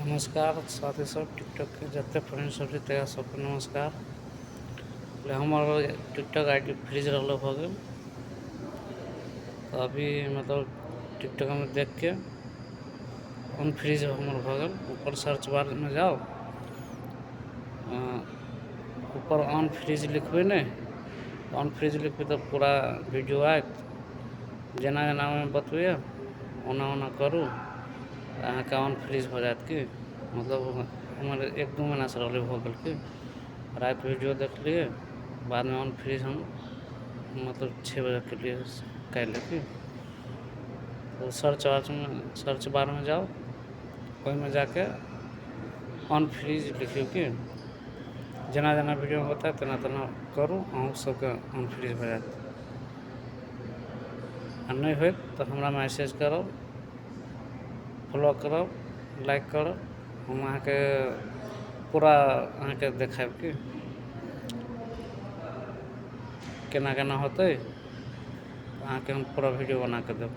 नमस्कार साथी सब टिकटॉक के जते फ्रेंड सब तैयार सबके नमस्कार। हमार टिकटॉक आईडी फ्रीज रहा हो गए, तो अभी मतलब टिकटॉक में देख के अनफ्रीज हमार भ गल। ऊपर सर्च बार में जाओ, ऊपर अनफ्रीज लिखबे नहीं, अनफ्रीज लिखबे तो पूरा वीडियो आयत। जना जना में बतबे ओना ओना करूँ अहाँ के अनफ्रीज हो जात कि मतलब हमारे 1-2 महीना से रहे हो गल कि रात वीडियो देख लिए, बाद में अनफ्रीज हम मतलब 6 बजे के लिए कर ले कि। तो सर्च बार में जाओ, ओहि में जाके अनफ्रीज लिखियो कि जना जना वीडियो में बताए तना तना करूँ अहूँ सबके अनफ्रीज हो जात। आ नहीं हो तो हमरा मैसेज करब, फॉलो करब, लाइक करब, हम अहाँ के पूरा अहाँ के देखाब कि केना केना होतै, अहाँ के हम पूरा वीडियो बना के देब।